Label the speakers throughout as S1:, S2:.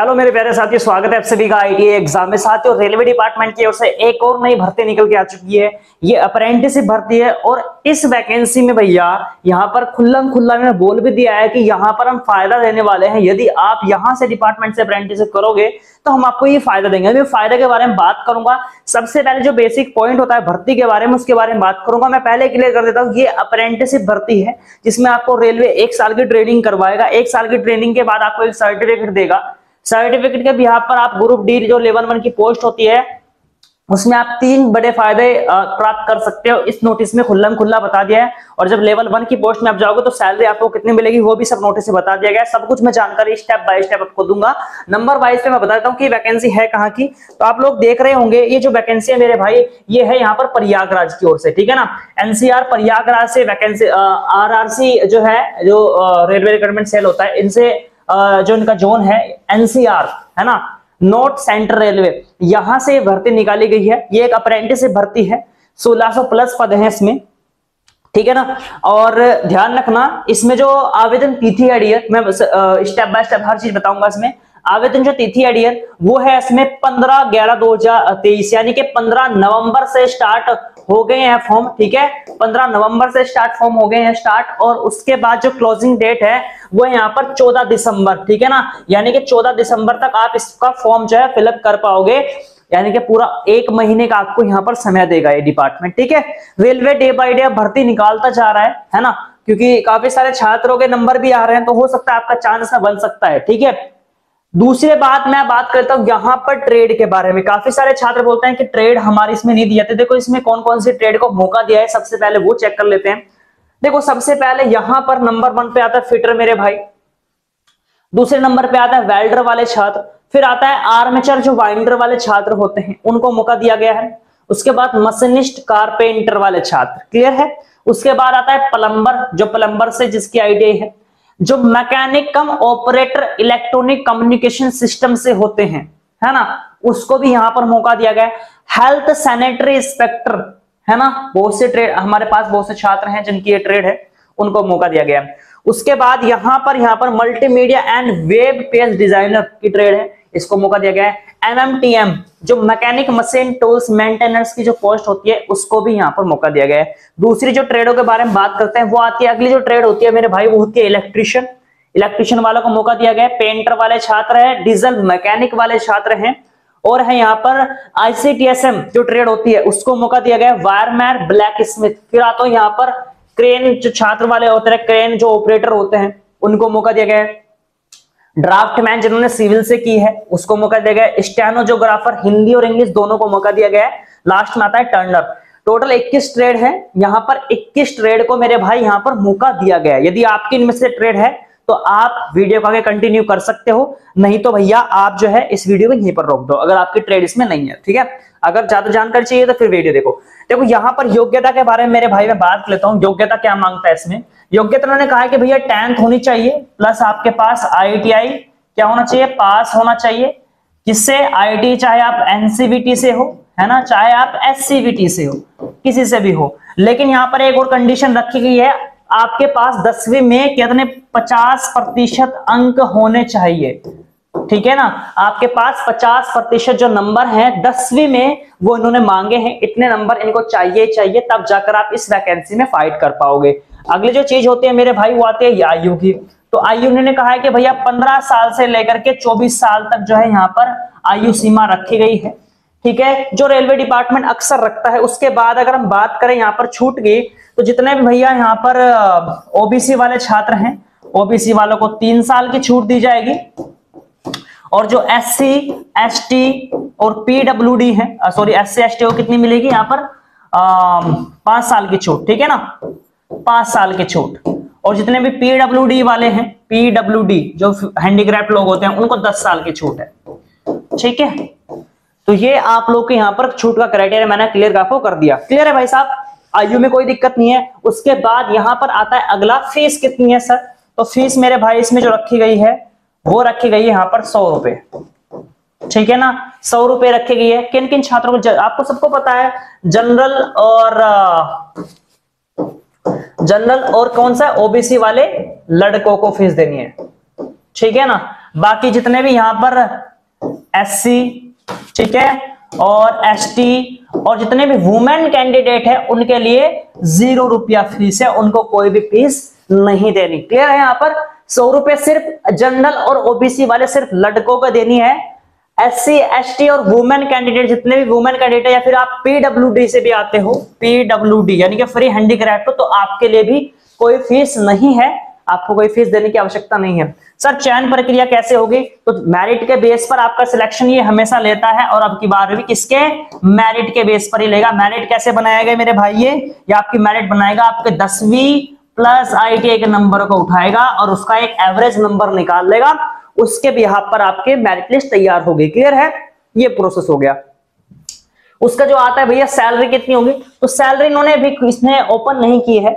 S1: Hello मेरे प्यारे साथियों, स्वागत है आप सभी का आईटीआई एग्जाम में। साथियों, रेलवे डिपार्टमेंट की ओर से एक और नई भर्ती निकल के आ चुकी है। ये अप्रेंटिसशिप भर्ती है और इस वैकेंसी में भैया यहाँ पर खुल्लम खुल्ला में बोल भी दिया है कि यहाँ पर हम फायदा देने वाले हैं। यदि आप यहाँ से डिपार्टमेंट से अप्रेंटिसशिप करोगे तो हम आपको ये फायदा देंगे। मैं फायदे के बारे में बात करूंगा। सबसे पहले जो बेसिक पॉइंट होता है भर्ती के बारे में, उसके बारे में बात करूंगा। मैं पहले क्लियर कर देता हूँ, ये अप्रेंटिसशिप भर्ती है जिसमें आपको रेलवे 1 साल की ट्रेनिंग करवाएगा। 1 साल की ट्रेनिंग के बाद आपको एक सर्टिफिकेट देगा। सर्टिफिकेट के बिहाफ पर आप ग्रुप डी जो लेवल 1 की पोस्ट होती है उसमें आप 3 बड़े फायदे प्राप्त कर सकते हो। इस नोटिस में खुल्लम खुल्ला बता दिया है। और जब लेवल 1 की पोस्ट में आप जाओगे तो सैलरी आपको कितनी मिलेगी वो भी सब नोटिस से बता दिया गया है। सब कुछ मैं जानकारी स्टेप बाय स्टेप आपको दूंगा। नंबर वाइज पे मैं बताता हूँ कि वैकेंसी है कहाँ की। तो आप लोग देख रहे होंगे ये जो वैकेंसी है मेरे भाई, ये है यहाँ पर प्रयागराज की ओर से, ठीक है ना। एनसीआर प्रयागराज से वैकेंसी, आरआरसी जो है, जो रेलवे रिक्रूटमेंट सेल होता है, इनसे जो इनका जोन है एनसीआर है ना, नॉर्थ सेंट्रल रेलवे, यहां से भर्ती निकाली गई है। ये एक अप्रेंटिस भर्ती है। 1600 प्लस पद हैं इसमें, ठीक है ना। और ध्यान रखना इसमें जो आवेदन तिथि है, मैं स्टेप बाय स्टेप हर चीज बताऊंगा। इसमें आवेदन जो तिथि है वो है इसमें 15/11/2023, यानी कि 15 नवंबर से स्टार्ट हो गए हैं फॉर्म, ठीक है। 15 नवंबर से स्टार्ट फॉर्म हो गए हैं स्टार्ट। और उसके बाद जो क्लोजिंग डेट है वो यहाँ पर 14 दिसंबर, ठीक है ना। यानी कि 14 दिसंबर तक आप इसका फॉर्म जो है फिलअप कर पाओगे। यानी कि पूरा 1 महीने का आपको यहाँ पर समय देगा ये डिपार्टमेंट, ठीक है। रेलवे डे बाय डे भर्ती निकालता जा रहा है ना, क्योंकि काफी सारे छात्रों के नंबर भी आ रहे हैं, तो हो सकता है आपका चांस बन सकता है, ठीक है। दूसरी बात मैं बात करता हूं यहां पर ट्रेड के बारे में। काफी सारे छात्र बोलते हैं कि ट्रेड हमारे इसमें नहीं दिया। देखो इसमें कौन कौन सी ट्रेड को मौका दिया है, सबसे पहले वो चेक कर लेते हैं। देखो सबसे पहले यहां पर नंबर 1 पे आता है फिटर मेरे भाई। दूसरे नंबर पे आता है वेल्डर वाले छात्र। फिर आता है आर्मेचर, जो वाइंडर वाले छात्र होते हैं उनको मौका दिया गया है। उसके बाद मशीनिस्ट कारपेंटर वाले छात्र, क्लियर है। उसके बाद आता है प्लम्बर, जो प्लम्बर से जिसकी आईडिया है। जो मैकेनिक कम ऑपरेटर इलेक्ट्रॉनिक कम्युनिकेशन सिस्टम से होते हैं, है ना, उसको भी यहां पर मौका दिया गया है। हेल्थ सैनिटरी इंस्पेक्टर, है ना, बहुत से ट्रेड हमारे पास, बहुत से छात्र हैं जिनकी ये ट्रेड है, उनको मौका दिया गया है। उसके बाद यहां पर multimedia and web page designer की ट्रेड है, इसको मौका दिया गया है। एमएमटीएम, जो मैकेनिक मशीन टूल्स मेंटेनेंस की जो पोस्ट होती है, उसको भी यहां पर मौका दिया गया है। दूसरी जो ट्रेडों के बारे में बात करते हैं वो आती है, अगली जो ट्रेड होती है मेरे भाई वो होती है इलेक्ट्रिशियन। इलेक्ट्रिशियन वालों को मौका दिया गया है। पेंटर वाले छात्र है, डीजल मैकेनिक वाले छात्र हैं, और है यहाँ पर आईसीटीएसएम जो ट्रेड होती है उसको मौका दिया गया है। Wireman, black Smith. फिर आता है यहाँ पर क्रेन, जो छात्र वाले होते हैं, क्रेन जो ऑपरेटर होते हैं उनको मौका दिया गया है। ड्राफ्टमैन जिन्होंने सिविल से की है उसको मौका दिया गया है। स्टेनोजोग्राफर, हिंदी और इंग्लिश दोनों को मौका दिया गया है। लास्ट में आता है टर्नर। टोटल 21 ट्रेड है। यहाँ पर 21 ट्रेड को मेरे भाई यहाँ पर मौका दिया गया है। यदि आपकी इनमें से ट्रेड है तो आप वीडियो को आगे कंटिन्यू कर सकते हो, नहीं तो भैया आप जो है इस वीडियो को यहीं पर रोक दो अगर आपकी ट्रेड इसमें नहीं है, ठीक है। अगर ज्यादा जानकारी चाहिए तो फिर वीडियो देखो। देखो यहाँ पर योग्यता के बारे में मेरे भाई मैं बात लेता हूँ। योग्यता क्या मांगता है इसमें? योग्यता उन्होंने कहा है कि भैया 10th होनी चाहिए, प्लस आपके पास आईटीआई क्या होना चाहिए, पास होना चाहिए। किससे? आईटी, चाहे आप एनसीवीटी से हो, है ना, चाहे आप एससीवीटी से हो, किसी से भी हो। लेकिन यहाँ पर एक और कंडीशन रखी गई है, आपके पास 10वीं में कितने 50% अंक होने चाहिए, ठीक है ना। आपके पास 50% जो नंबर हैं 10वीं में वो इन्होंने मांगे हैं, इतने नंबर इनको चाहिए, तब जाकर आप इस वैकेंसी में फाइट कर पाओगे। अगली जो चीज होती है मेरे भाई वो आती है आयु की। तो आयु ने कहा है कि भैया 15 साल से लेकर के 24 साल तक जो है यहाँ पर आयु सीमा रखी गई है, ठीक है, जो रेलवे डिपार्टमेंट अक्सर रखता है। उसके बाद अगर हम बात करें यहाँ पर छूट की, तो जितने भी भैया यहाँ पर ओबीसी वाले छात्र हैं, ओबीसी वालों को 3 साल की छूट दी जाएगी। और जो एससी, एसटी और पीडब्ल्यूडी है, सॉरी एससी एसटी को कितनी मिलेगी यहाँ पर 5 साल की छूट, ठीक है ना, 5 साल की छूट। और जितने भी पीडब्ल्यूडी वाले हैं, पीडब्ल्यूडी जो हैंडीक्राफ्ट लोग होते हैं, उनको 10 साल की छूट है, ठीक है। तो ये आप लोग के यहाँ पर छूट का क्राइटेरिया मैंने क्लियर आपको कर दिया। क्लियर है भाई साहब? आयु में कोई दिक्कत नहीं है। उसके बाद यहाँ पर आता है अगला, फीस कितनी है सर? तो फीस मेरे भाई इसमें जो रखी गई है वो रखी गई है यहाँ पर 100 रुपए, ठीक है ना, 100 रुपए रखी गई है। किन किन छात्रों को? आपको सबको पता है जनरल और कौन सा ओबीसी वाले लड़कों को फीस देनी है, ठीक है ना। बाकी जितने भी यहाँ पर SC, ठीक है, और ST और जितने भी वुमेन कैंडिडेट है उनके लिए 0 रुपया फीस है, उनको कोई भी फीस नहीं देनी। क्लियर है? यहाँ पर 100 रुपए सिर्फ जनरल और OBC वाले सिर्फ लड़कों को देनी है। SC, ST और वुमेन कैंडिडेट, जितने भी वुमेन कैंडिडेट है या फिर आप PWD से भी आते हो, PWD यानी कि फ्री हैंडीक्राफ्ट हो, तो आपके लिए भी कोई फीस नहीं है, आपको कोई फीस देने की आवश्यकता नहीं है। सर चयन प्रक्रिया कैसे होगी? तो मेरिट के बेस पर आपका सिलेक्शन ये हमेशा लेता है, और अब की बार भी किसके? मेरिट के बेस पर ही लेगा। मेरिट कैसे बनाया गया मेरे भाई? ये आपकी मेरिट बनाएगा आपके 10वीं प्लस ITI के नंबर को उठाएगा और उसका एक एवरेज नंबर निकाल लेगा, उसके बिहाफ पर आपके मेरिट लिस्ट तैयार होगी। क्लियर है? ये प्रोसेस हो गया। उसका जो आता है भैया सैलरी कितनी होगी, तो सैलरी इन्होंने अभी इसमें ओपन नहीं की है,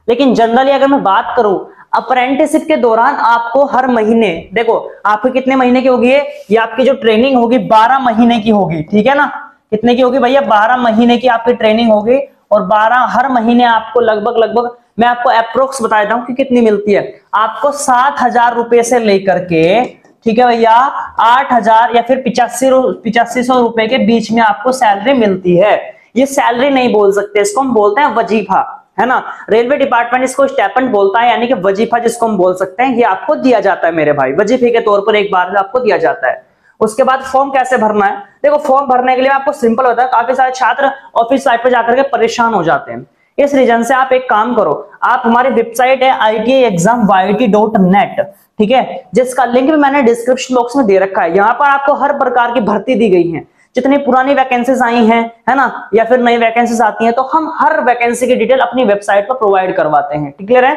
S1: लेकिन जनरली अगर मैं बात करूं अप्रेंटिसशिप के दौरान आपको हर महीने, देखो आपको कितने महीने की होगी ये आपकी जो ट्रेनिंग होगी 12 महीने की होगी, ठीक है ना? कितने की होगी भैया? 12 महीने की आपकी ट्रेनिंग होगी, और 12 हर महीने आपको लगभग मैं आपको अप्रोक्स बता देता हूं कि कितनी मिलती है आपको। 7,000 रुपए से लेकर के, ठीक है भैया, 8,000 या फिर 8500 रुपए के बीच में आपको सैलरी मिलती है। ये सैलरी नहीं बोल सकते, इसको हम बोलते हैं वजीफा, है ना? रेलवे डिपार्टमेंट इसको स्टाइपेंड बोलता है, यानी कि वजीफा जिसको हम बोल सकते हैं, ये आपको दिया जाता है मेरे भाई, वजीफे के तौर पर एक बार आपको दिया जाता है। उसके बाद फॉर्म कैसे भरना है? देखो फॉर्म भरने के लिए आपको सिंपल होता है, काफी सारे छात्र ऑफिस साइट पर जाकर के परेशान हो जाते हैं। इस रीजन से आप एक काम करो, आप हमारी वेबसाइट है ITIexamyt.net, ठीक है, जिसका लिंक भी मैंने डिस्क्रिप्शन बॉक्स में दे रखा है। यहाँ पर आपको हर प्रकार की भर्ती दी गई है, जितनी पुरानी वैकेंसीज आई हैं, है ना, या फिर नई वैकेंसीज आती हैं, तो हम हर वैकेंसी की डिटेल अपनी वेबसाइट पर प्रोवाइड करवाते हैं। क्लियर है?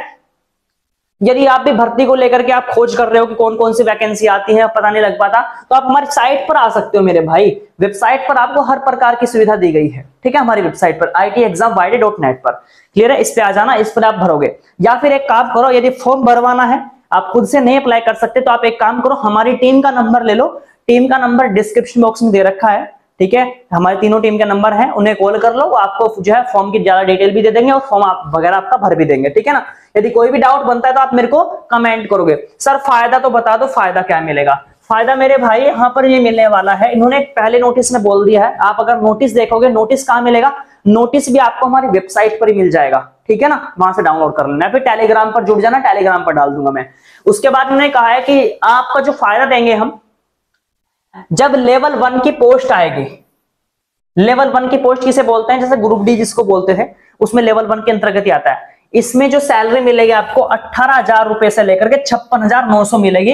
S1: यदि आप भी भर्ती को लेकर के आप खोज कर रहे हो कि कौन कौन सी वैकेंसी आती है, पता नहीं लग पाता, तो आप हमारी साइट पर आ सकते हो मेरे भाई। वेबसाइट पर आपको हर प्रकार की सुविधा दी गई है, ठीक है, हमारी वेबसाइट पर ITIexamyt.net पर। क्लियर है? इस पे आ जाना, इस पर आप भरोगे। या फिर एक काम करो, यदि फॉर्म भरवाना है, आप खुद से नहीं अप्लाई कर सकते, तो आप एक काम करो, हमारी टीम का नंबर ले लो। टीम का नंबर डिस्क्रिप्शन बॉक्स में दे रखा है, ठीक है, हमारी तीनों टीम के नंबर हैं, उन्हें कॉल कर लो, वो आपको जो है फॉर्म की ज्यादा डिटेल भी दे देंगे और फॉर्म आप वगैरह आपका भर भी देंगे, ठीक है ना? यदि कोई भी डाउट बनता है तो आप मेरे को कमेंट करोगे। सर फायदा तो बता दो, फायदा क्या मिलेगा? फायदा मेरे भाई यहाँ पर ये मिलने वाला है, इन्होंने पहले नोटिस में बोल दिया है, आप अगर नोटिस देखोगे, नोटिस कहाँ मिलेगा? नोटिस भी आपको हमारी वेबसाइट पर ही मिल जाएगा, ठीक है ना? वहां से डाउनलोड कर लेना, फिर टेलीग्राम पर जुड़ जाना, टेलीग्राम पर डाल दूंगा मैं। उसके बाद उन्होंने कहा है कि आपका जो फायदा देंगे हम, जब लेवल 1 की पोस्ट आएगी, लेवल 1 की पोस्ट किसे बोलते हैं? जैसे ग्रुप डी जिसको बोलते थे, उसमें लेवल 1 के अंतर्गत ही आता है। इसमें जो सैलरी मिलेगी आपको 18,000 रुपए से लेकर के 56,900 मिलेगी।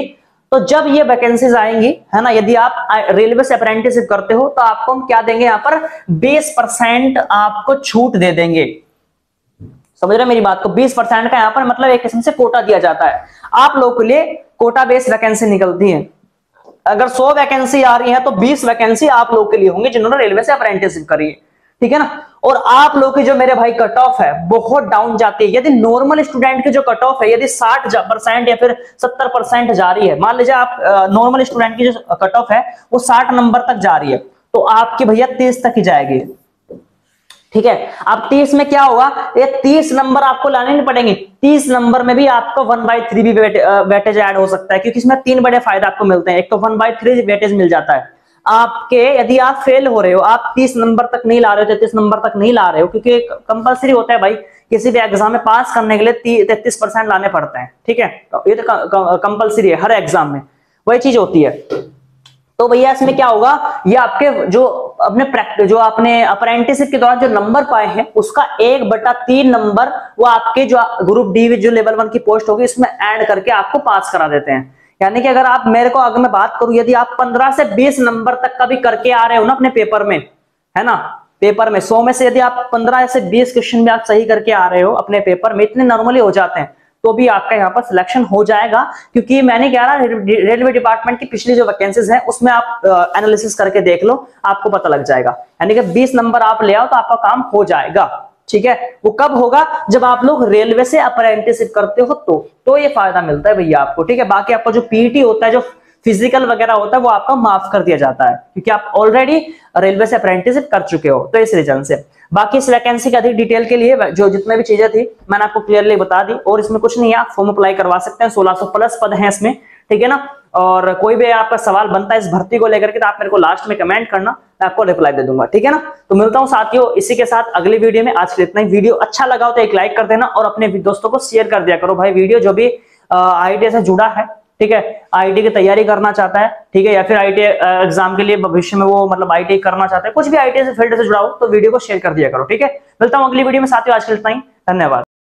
S1: तो जब ये वैकेंसीज आएंगी, है ना, यदि आप रेलवे से अप्रेंटिसशिप करते हो, तो आपको हम क्या देंगे? यहाँ पर 20% आपको छूट दे देंगे। समझ रहे मेरी बात को? 20% का यहाँ पर मतलब एक किस्म से कोटा दिया जाता है। आप लोगों के लिए कोटा बेस्ड वैकेंसी निकलती है। अगर 100 वैकेंसी आ रही है तो 20 वैकेंसी आप लोगों के लिए होंगे जिन्होंने रेलवे से अप्रेंटिसशिप करी है, ठीक है ना? और आप लोगों की जो मेरे भाई कट ऑफ है बहुत डाउन जाती है। यदि नॉर्मल स्टूडेंट की जो कट ऑफ है यदि 60% या फिर 70% जा रही है, मान लीजिए आप नॉर्मल स्टूडेंट की जो कट ऑफ है वो 60 नंबर तक जा रही है, तो आपकी भैया 30 तक ही जाएगी, ठीक है? अब 30 में क्या होगा? ये 30 नंबर आपको लाने नहीं पड़ेंगे। 30 नंबर में भी आपको 1/3 भी वेटेज ऐड हो सकता है, क्योंकि इसमें 3 बड़े फायदे आपको मिलते हैं। एक तो 1/3 वेटेज मिल जाता है आपके, यदि आप फेल हो रहे हो, आप 30 नंबर तक नहीं ला रहे हो, 33 नंबर तक नहीं ला रहे हो, क्योंकि कंपलसरी होता है भाई, किसी भी एग्जाम में पास करने के लिए 33% लाने पड़ते हैं, ठीक है? ये तो कंपलसरी है हर एग्जाम में, वही चीज होती है। तो भैया इसमें क्या होगा? ये आपके जो आपने अप्रेंटिसशिप के दौरान जो नंबर पाए हैं उसका 1/3 नंबर वो आपके जो ग्रुप डी जो लेवल 1 की पोस्ट होगी इसमें ऐड करके आपको पास करा देते हैं। यानी कि अगर आप मेरे को, अगर मैं बात करूं, यदि आप 15 से 20 नंबर तक का भी करके आ रहे हो ना अपने पेपर में, है ना, पेपर में 100 में से यदि आप 15 से 20 क्वेश्चन भी आप सही करके आ रहे हो अपने पेपर में, इतने नॉर्मली हो जाते हैं, तो भी आपका यहाँ पर सिलेक्शन हो जाएगा। क्योंकि मैंने कह रहा रेलवे डिपार्टमेंट की पिछली जो वैकेंसीज है उसमें आप एनालिसिस करके देख लो, आपको पता लग जाएगा। यानी कि 20 नंबर आप ले आओ तो आपका काम हो जाएगा, ठीक है? वो कब होगा? जब आप लोग रेलवे से अप्रेंटिसशिप करते हो तो ये फायदा मिलता है भैया आपको, ठीक है? बाकी आपका जो पीटी होता है, जो फिजिकल वगैरह होता है, वो आपका माफ कर दिया जाता है, क्योंकि आप ऑलरेडी रेलवे से अप्रेंटिसशिप कर चुके हो, तो इस रीजन से। बाकी इस वैकेंसी की अधिक डिटेल के लिए जो जितने भी चीजें थी मैंने आपको क्लियरली बता दी, और इसमें कुछ नहीं है, आप फॉर्म अप्लाई करवा सकते हैं। 1600 प्लस पद हैं इसमें, ठीक है ना? और कोई भी आपका सवाल बनता है इस भर्ती को लेकर के तो आप मेरे को लास्ट में कमेंट करना, मैं आपको रिप्लाई दे दूंगा, ठीक है ना। तो मिलता हूं साथियों इसी के साथ अगले वीडियो में। आज के लिए इतना ही। वीडियो अच्छा लगा हो तो एक लाइक कर देना और अपने दोस्तों को शेयर कर दिया करो भाई वीडियो, जो भी आईटी से जुड़ा है, ठीक है, आईटी की तैयारी करना चाहता है, ठीक है, या फिर आईटी एग्जाम के लिए भविष्य में वो मतलब आईटी करना चाहता है, कुछ भी आईटी से फील्ड से जुड़ा हो तो वीडियो को शेयर कर दिया करो, ठीक है। मिलता हूं अगली वीडियो में साथियों, आज के लिए इतना ही। धन्यवाद।